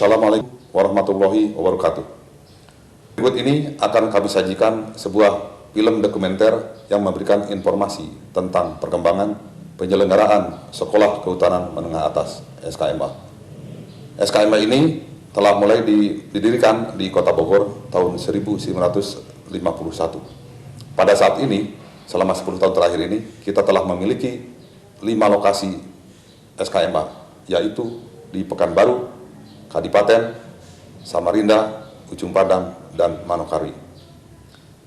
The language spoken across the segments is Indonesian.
Assalamualaikum warahmatullahi wabarakatuh. Berikut ini akan kami sajikan sebuah film dokumenter yang memberikan informasi tentang perkembangan penyelenggaraan Sekolah Kehutanan Menengah Atas (SKMA). SKMA ini telah mulai didirikan di Kota Bogor tahun 1951. Pada saat ini, selama 10 tahun terakhir ini, kita telah memiliki 5 lokasi SKMA, yaitu di Pekanbaru, Kadipaten, Samarinda, Ujung Pandang, dan Manokwari.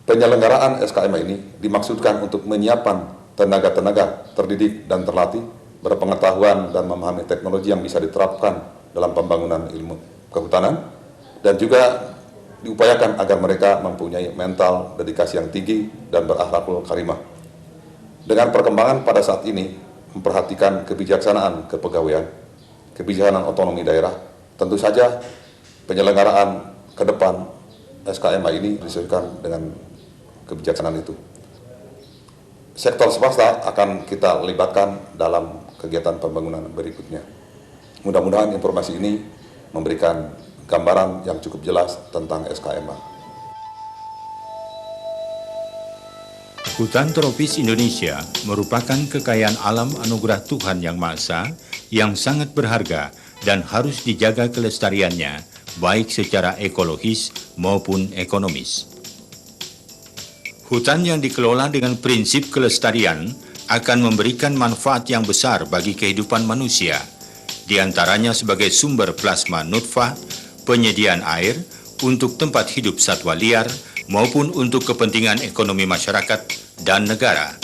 Penyelenggaraan SKMA ini dimaksudkan untuk menyiapkan tenaga-tenaga terdidik dan terlatih, berpengetahuan dan memahami teknologi yang bisa diterapkan dalam pembangunan ilmu kehutanan, dan juga diupayakan agar mereka mempunyai mental dedikasi yang tinggi dan berakhlakul karimah. Dengan perkembangan pada saat ini, memperhatikan kebijaksanaan kepegawaian, kebijaksanaan otonomi daerah, tentu saja penyelenggaraan ke depan SKMA ini disesuaikan dengan kebijaksanaan itu. Sektor swasta akan kita libatkan dalam kegiatan pembangunan berikutnya. Mudah-mudahan informasi ini memberikan gambaran yang cukup jelas tentang SKMA. Hutan tropis Indonesia merupakan kekayaan alam anugerah Tuhan Yang Maha Esa yang sangat berharga dan harus dijaga kelestariannya, baik secara ekologis maupun ekonomis. Hutan yang dikelola dengan prinsip kelestarian akan memberikan manfaat yang besar bagi kehidupan manusia, di antaranya sebagai sumber plasma nutfah, penyediaan air untuk tempat hidup satwa liar, maupun untuk kepentingan ekonomi masyarakat dan negara.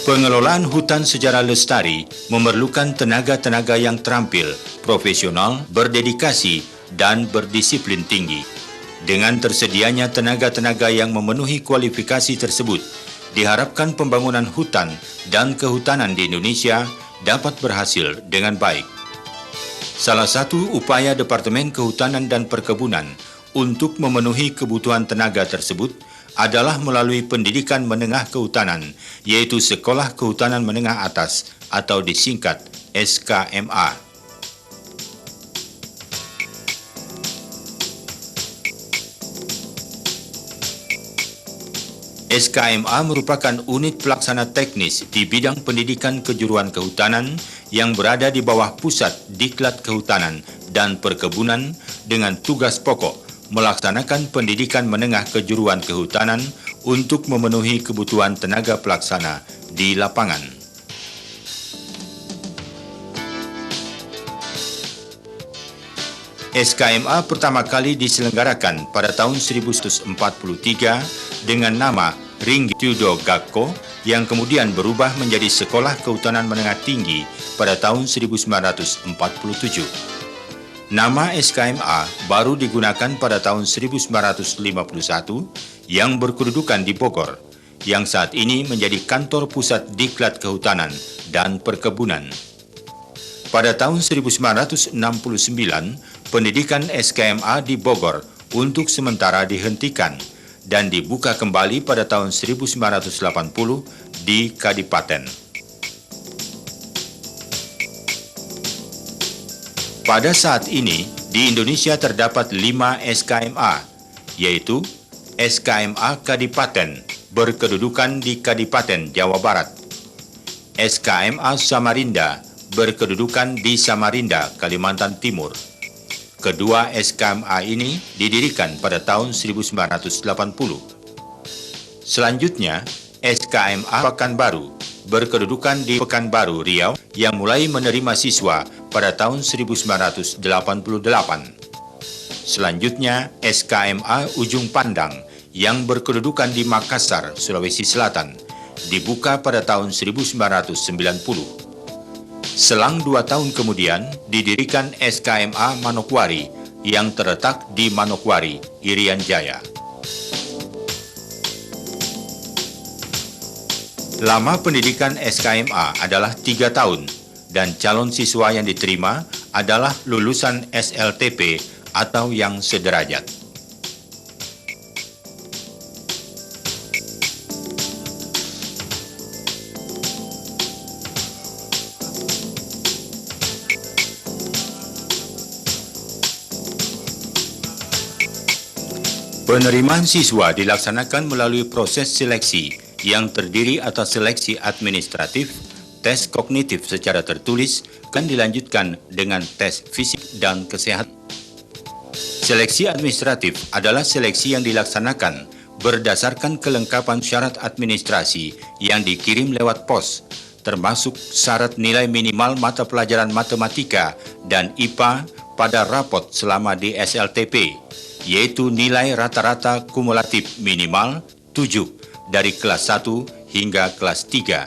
Pengelolaan hutan secara lestari memerlukan tenaga-tenaga yang terampil, profesional, berdedikasi, dan berdisiplin tinggi. Dengan tersedianya tenaga-tenaga yang memenuhi kualifikasi tersebut, diharapkan pembangunan hutan dan kehutanan di Indonesia dapat berhasil dengan baik. Salah satu upaya Departemen Kehutanan dan Perkebunan untuk memenuhi kebutuhan tenaga tersebut adalah melalui pendidikan menengah kehutanan, yaitu Sekolah Kehutanan Menengah Atas atau disingkat SKMA. SKMA merupakan unit pelaksana teknis di bidang pendidikan kejuruan kehutanan yang berada di bawah Pusat Diklat Kehutanan dan Perkebunan dengan tugas pokok melaksanakan pendidikan menengah kejuruan kehutanan untuk memenuhi kebutuhan tenaga pelaksana di lapangan. SKMA pertama kali diselenggarakan pada tahun 1943 dengan nama Ring Tudo Gakko yang kemudian berubah menjadi Sekolah Kehutanan Menengah Tinggi pada tahun 1947. Nama SKMA baru digunakan pada tahun 1951 yang berkedudukan di Bogor, yang saat ini menjadi kantor pusat Diklat Kehutanan dan Perkebunan. Pada tahun 1969, pendidikan SKMA di Bogor untuk sementara dihentikan dan dibuka kembali pada tahun 1980 di Kadipaten. Pada saat ini, di Indonesia terdapat 5 SKMA, yaitu SKMA Kadipaten, berkedudukan di Kadipaten Jawa Barat, SKMA Samarinda, berkedudukan di Samarinda, Kalimantan Timur. Kedua SKMA ini didirikan pada tahun 1980. Selanjutnya, SKMA Pekanbaru, berkedudukan di Pekanbaru, Riau, yang mulai menerima siswa pada tahun 1988. Selanjutnya, SKMA Ujung Pandang yang berkedudukan di Makassar, Sulawesi Selatan, dibuka pada tahun 1990. Selang 2 tahun kemudian, didirikan SKMA Manokwari yang terletak di Manokwari, Irian Jaya. Lama pendidikan SKMA adalah 3 tahun dan calon siswa yang diterima adalah lulusan SLTP atau yang sederajat. Penerimaan siswa dilaksanakan melalui proses seleksi yang terdiri atas seleksi administratif, tes kognitif secara tertulis, dan dilanjutkan dengan tes fisik dan kesehatan. Seleksi administratif adalah seleksi yang dilaksanakan berdasarkan kelengkapan syarat administrasi yang dikirim lewat pos, termasuk syarat nilai minimal mata pelajaran matematika dan IPA pada rapot selama di SLTP, yaitu nilai rata-rata kumulatif minimal 7 dari kelas 1 hingga kelas 3.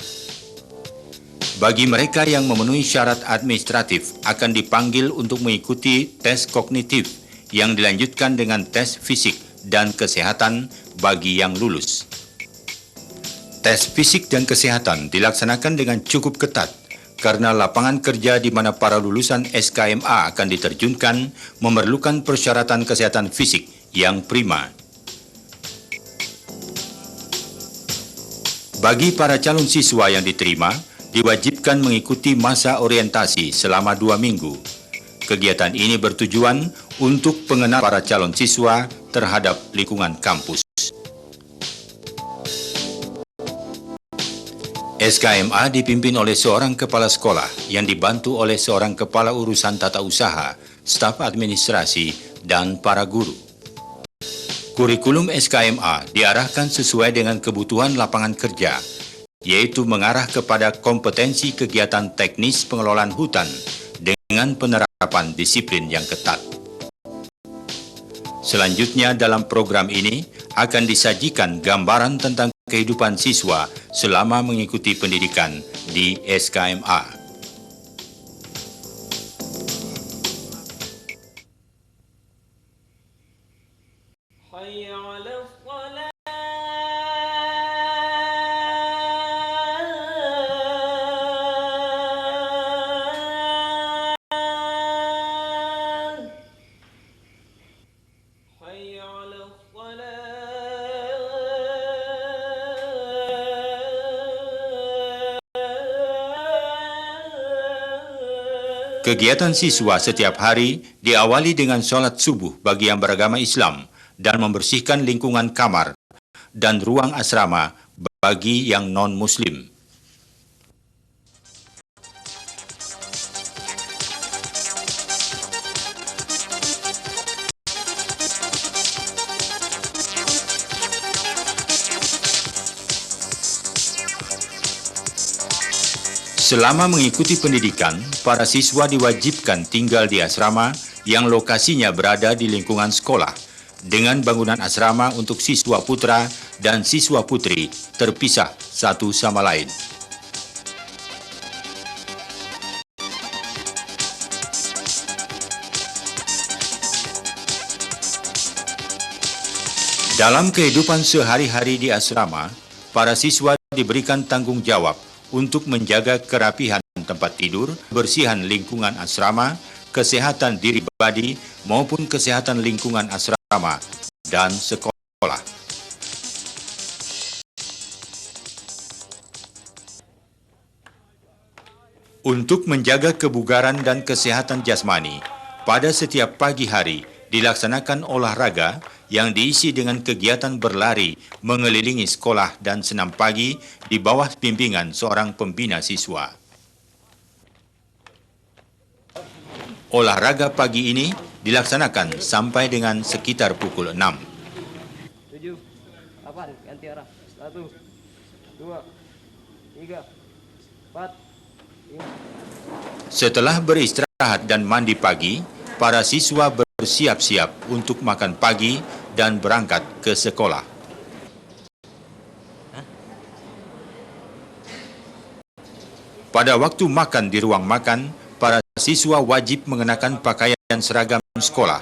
Bagi mereka yang memenuhi syarat administratif akan dipanggil untuk mengikuti tes kognitif yang dilanjutkan dengan tes fisik dan kesehatan bagi yang lulus. Tes fisik dan kesehatan dilaksanakan dengan cukup ketat karena lapangan kerja di mana para lulusan SKMA akan diterjunkan memerlukan persyaratan kesehatan fisik yang prima. Bagi para calon siswa yang diterima, diwajibkan mengikuti masa orientasi selama 2 minggu. Kegiatan ini bertujuan untuk pengenalan para calon siswa terhadap lingkungan kampus. SKMA dipimpin oleh seorang kepala sekolah yang dibantu oleh seorang kepala urusan tata usaha, staf administrasi, dan para guru. Kurikulum SKMA diarahkan sesuai dengan kebutuhan lapangan kerja, yaitu mengarah kepada kompetensi kegiatan teknis pengelolaan hutan dengan penerapan disiplin yang ketat. Selanjutnya dalam program ini akan disajikan gambaran tentang kehidupan siswa selama mengikuti pendidikan di SKMA. Kegiatan siswa setiap hari diawali dengan sholat subuh bagi yang beragama Islam dan membersihkan lingkungan kamar dan ruang asrama bagi yang non-Muslim. Selama mengikuti pendidikan, para siswa diwajibkan tinggal di asrama yang lokasinya berada di lingkungan sekolah, dengan bangunan asrama untuk siswa putra dan siswa putri terpisah satu sama lain. Dalam kehidupan sehari-hari di asrama, para siswa diberikan tanggung jawab untuk menjaga kerapihan tempat tidur, bersihan lingkungan asrama, kesehatan diri pribadi maupun kesehatan lingkungan asrama dan sekolah. Untuk menjaga kebugaran dan kesehatan jasmani, pada setiap pagi hari dilaksanakan olahraga yang diisi dengan kegiatan berlari mengelilingi sekolah dan senam pagi di bawah bimbingan seorang pembina siswa. Olahraga pagi ini dilaksanakan sampai dengan sekitar pukul 6. 7, 8, ganti arah. 1, 2, 3, 4, 5. Setelah beristirahat dan mandi pagi, para siswa bersiap-siap untuk makan pagi dan berangkat ke sekolah. Pada waktu makan di ruang makan, para siswa wajib mengenakan pakaian seragam sekolah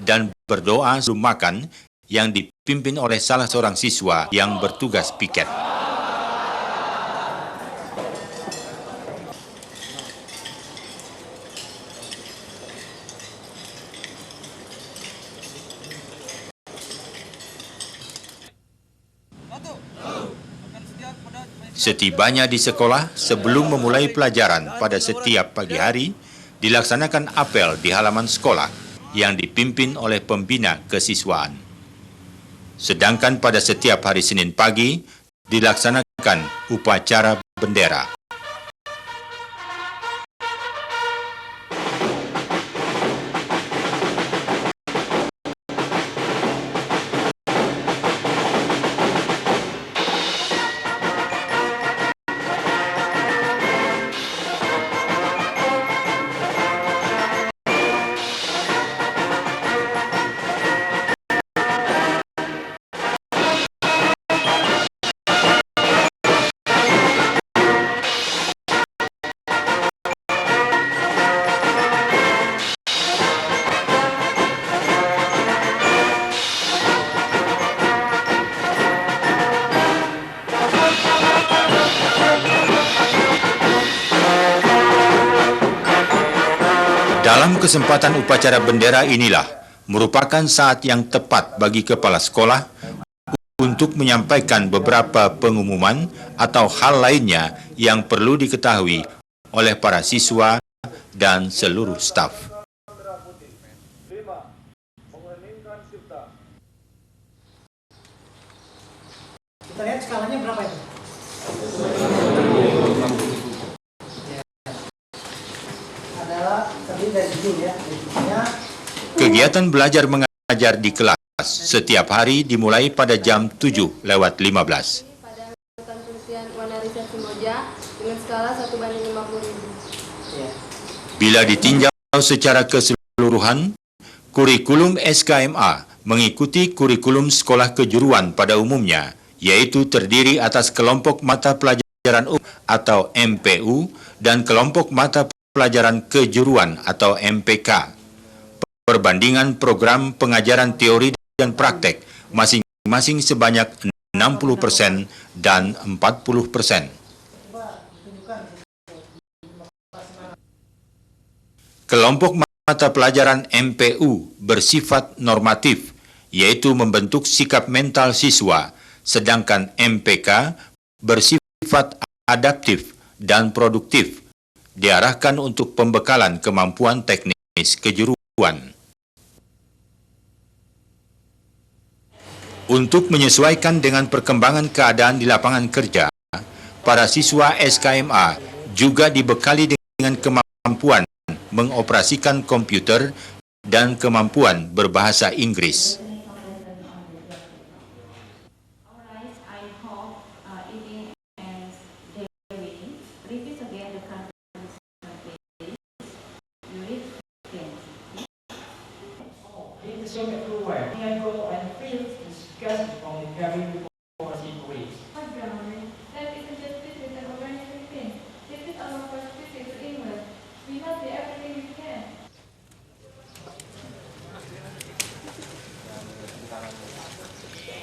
dan berdoa sebelum makan yang dipimpin oleh salah seorang siswa yang bertugas piket. Setibanya di sekolah, sebelum memulai pelajaran pada setiap pagi hari, dilaksanakan apel di halaman sekolah yang dipimpin oleh pembina kesiswaan. sedangkan pada setiap hari Senin pagi dilaksanakan upacara bendera. Dalam kesempatan upacara bendera inilah merupakan saat yang tepat bagi kepala sekolah untuk menyampaikan beberapa pengumuman atau hal lainnya yang perlu diketahui oleh para siswa dan seluruh staf. Kita lihat skalanya berapa itu? Kegiatan belajar mengajar di kelas setiap hari dimulai pada jam 7:15. Pada rutan penelitian warna riset Simoja dengan skala 1:50.000. Bila ditinjau secara keseluruhan, kurikulum SKMA mengikuti kurikulum sekolah kejuruan pada umumnya, yaitu terdiri atas kelompok mata pelajaran umum atau MPU dan kelompok mata pelajaran kejuruan atau MPK. Perbandingan program pengajaran teori dan praktek masing-masing sebanyak 60% dan 40%. Kelompok mata pelajaran MPU bersifat normatif, yaitu membentuk sikap mental siswa, sedangkan MPK bersifat adaptif dan produktif, diarahkan untuk pembekalan kemampuan teknis kejuruan. Untuk menyesuaikan dengan perkembangan keadaan di lapangan kerja, para siswa SKMA juga dibekali dengan kemampuan mengoperasikan komputer dan kemampuan berbahasa Inggris.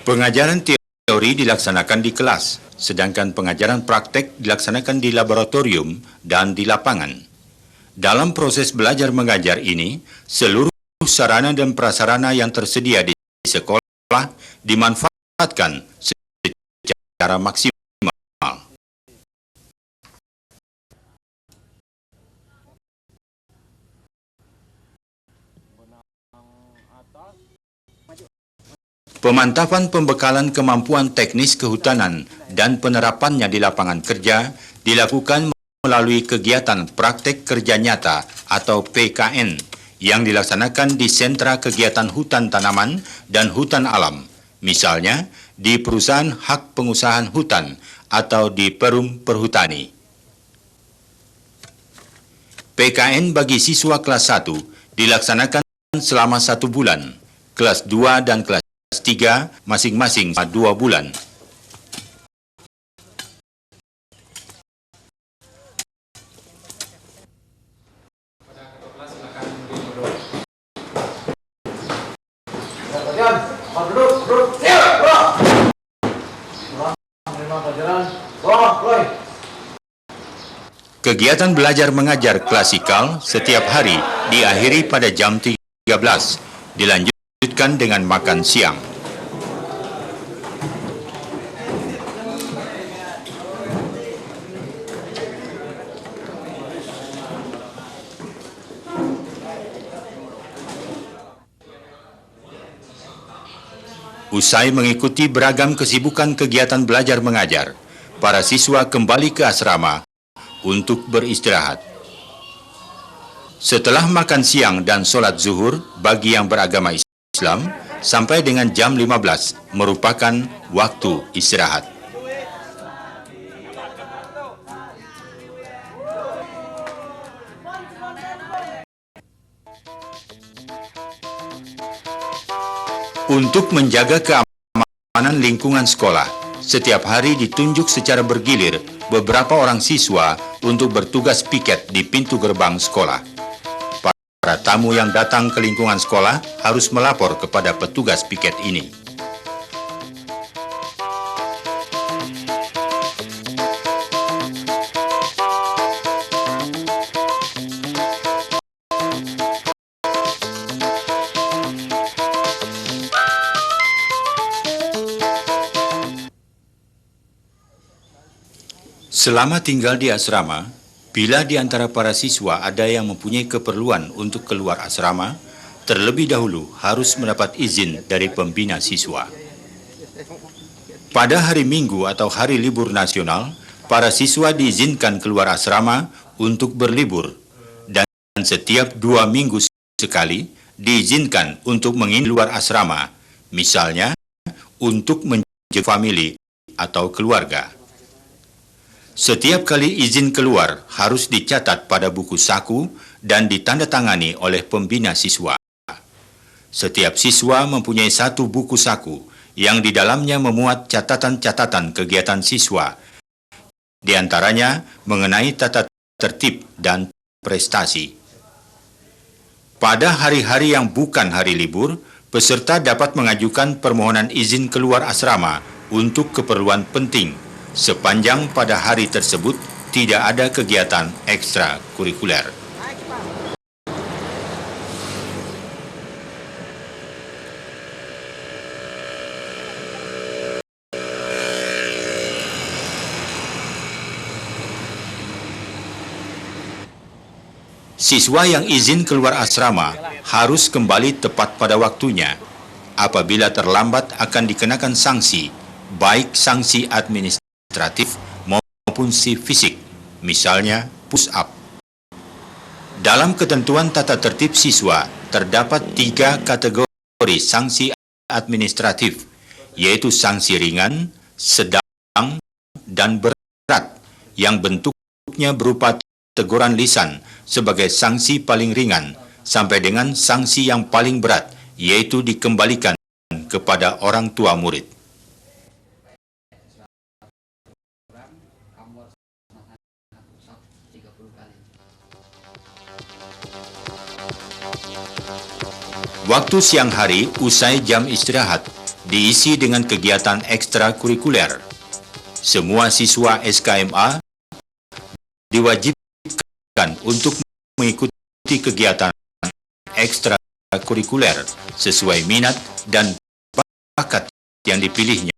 Pengajaran teori dilaksanakan di kelas, sedangkan pengajaran praktek dilaksanakan di laboratorium dan di lapangan. Dalam proses belajar mengajar ini, seluruh sarana dan prasarana yang tersedia di sekolah dimanfaatkan secara maksimal. Pemantapan pembekalan kemampuan teknis kehutanan dan penerapannya di lapangan kerja dilakukan melalui kegiatan praktek kerja nyata atau PKN yang dilaksanakan di sentra kegiatan hutan tanaman dan hutan alam, misalnya di perusahaan hak pengusahaan hutan atau di Perum Perhutani. PKN bagi siswa kelas 1 dilaksanakan selama 1 bulan, kelas 2 dan kelas 3 masing-masing 2 bulan. Kegiatan belajar mengajar klasikal setiap hari diakhiri pada jam 13, dilanjutkan dengan makan siang. Usai mengikuti beragam kesibukan kegiatan belajar mengajar, para siswa kembali ke asrama untuk beristirahat. Setelah makan siang dan sholat zuhur bagi yang beragama Islam, sampai dengan jam 15 merupakan waktu istirahat. Untuk menjaga keamanan lingkungan sekolah, setiap hari ditunjuk secara bergilir beberapa orang siswa untuk bertugas piket di pintu gerbang sekolah. Para tamu yang datang ke lingkungan sekolah harus melapor kepada petugas piket ini. Selama tinggal di asrama, bila di antara para siswa ada yang mempunyai keperluan untuk keluar asrama, terlebih dahulu harus mendapat izin dari pembina siswa. Pada hari Minggu atau hari libur nasional, para siswa diizinkan keluar asrama untuk berlibur, dan setiap 2 minggu sekali diizinkan untuk menginap luar asrama, misalnya untuk menjenguk famili atau keluarga. Setiap kali izin keluar harus dicatat pada buku saku dan ditandatangani oleh pembina siswa. Setiap siswa mempunyai 1 buku saku yang di dalamnya memuat catatan-catatan kegiatan siswa, di antaranya mengenai tata tertib dan prestasi. Pada hari-hari yang bukan hari libur, peserta dapat mengajukan permohonan izin keluar asrama untuk keperluan penting, sepanjang pada hari tersebut tidak ada kegiatan ekstrakurikuler. Siswa yang izin keluar asrama harus kembali tepat pada waktunya. Apabila terlambat akan dikenakan sanksi, baik sanksi administratif maupun si fisik, misalnya push up. Dalam ketentuan tata tertib siswa, terdapat 3 kategori sanksi administratif, yaitu sanksi ringan, sedang, dan berat, yang bentuknya berupa teguran lisan sebagai sanksi paling ringan, sampai dengan sanksi yang paling berat, yaitu dikembalikan kepada orang tua murid. Waktu siang hari usai jam istirahat diisi dengan kegiatan ekstrakurikuler. Semua siswa SKMA diwajibkan untuk mengikuti kegiatan ekstrakurikuler sesuai minat dan bakat yang dipilihnya.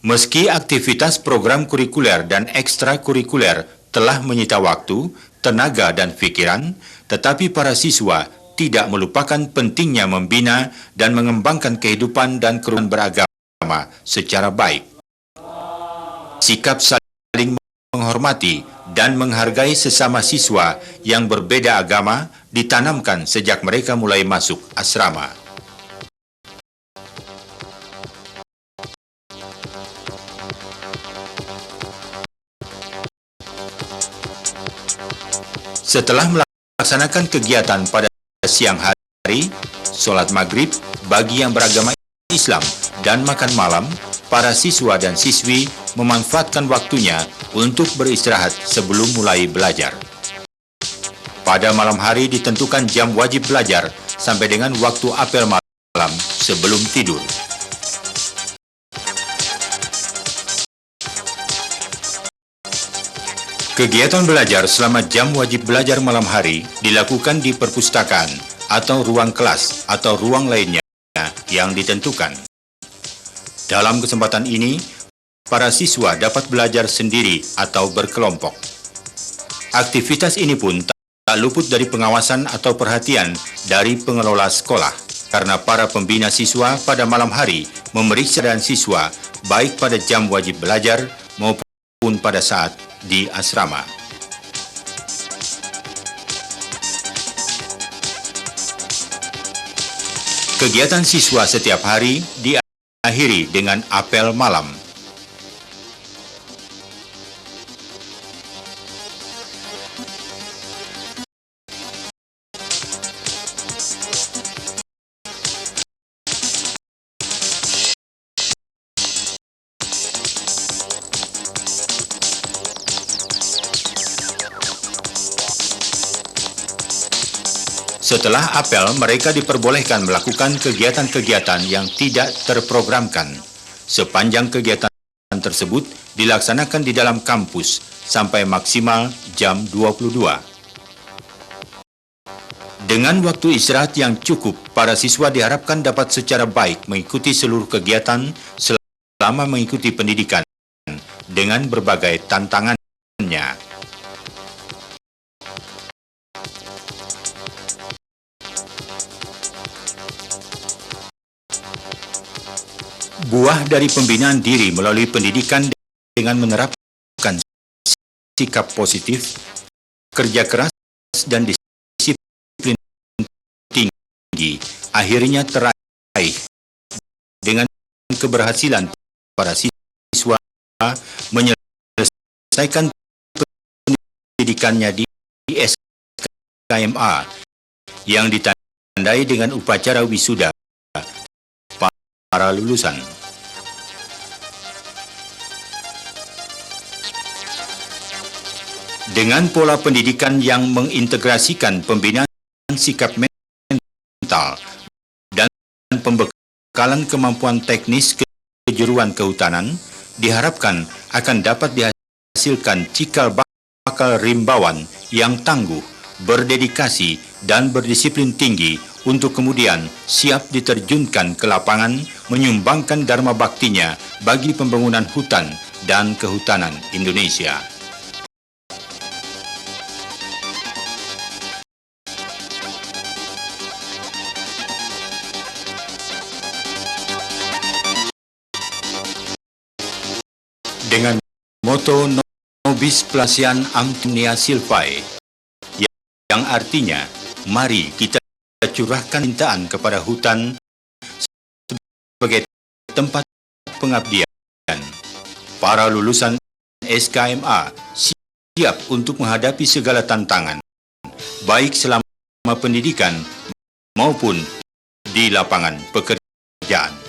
Meski aktivitas program kurikuler dan ekstrakurikuler telah menyita waktu, tenaga dan pikiran, tetapi para siswa tidak melupakan pentingnya membina dan mengembangkan kehidupan dan kerukunan beragama secara baik. Sikap saling menghormati dan menghargai sesama siswa yang berbeda agama ditanamkan sejak mereka mulai masuk asrama. Setelah melaksanakan kegiatan pada siang hari, sholat maghrib bagi yang beragama Islam dan makan malam, para siswa dan siswi memanfaatkan waktunya untuk beristirahat sebelum mulai belajar. Pada malam hari ditentukan jam wajib belajar sampai dengan waktu apel malam sebelum tidur. Kegiatan belajar selama jam wajib belajar malam hari dilakukan di perpustakaan atau ruang kelas atau ruang lainnya yang ditentukan. Dalam kesempatan ini, para siswa dapat belajar sendiri atau berkelompok. Aktivitas ini pun tak luput dari pengawasan atau perhatian dari pengelola sekolah, karena para pembina siswa pada malam hari memeriksa keadaan siswa baik pada jam wajib belajar maupun pada saat di asrama. Kegiatan siswa setiap hari diakhiri dengan apel malam. Setelah apel, mereka diperbolehkan melakukan kegiatan-kegiatan yang tidak terprogramkan. Sepanjang kegiatan tersebut dilaksanakan di dalam kampus sampai maksimal jam 22. Dengan waktu istirahat yang cukup, para siswa diharapkan dapat secara baik mengikuti seluruh kegiatan selama mengikuti pendidikan dengan berbagai tantangannya. Buah dari pembinaan diri melalui pendidikan dengan menerapkan sikap positif, kerja keras, dan disiplin tinggi, akhirnya teraih dengan keberhasilan para siswa menyelesaikan pendidikannya di SKMA yang ditandai dengan upacara wisuda para lulusan. Dengan pola pendidikan yang mengintegrasikan pembinaan sikap mental dan pembekalan kemampuan teknis kejuruan kehutanan, diharapkan akan dapat dihasilkan cikal bakal rimbawan yang tangguh, berdedikasi, dan berdisiplin tinggi untuk kemudian siap diterjunkan ke lapangan menyumbangkan dharma baktinya bagi pembangunan hutan dan kehutanan Indonesia. Dengan moto Nobis Placean Omnia Silvae, yang artinya, mari kita curahkan cintaan kepada hutan sebagai tempat pengabdian. Para lulusan SKMA siap untuk menghadapi segala tantangan, baik selama pendidikan maupun di lapangan pekerjaan.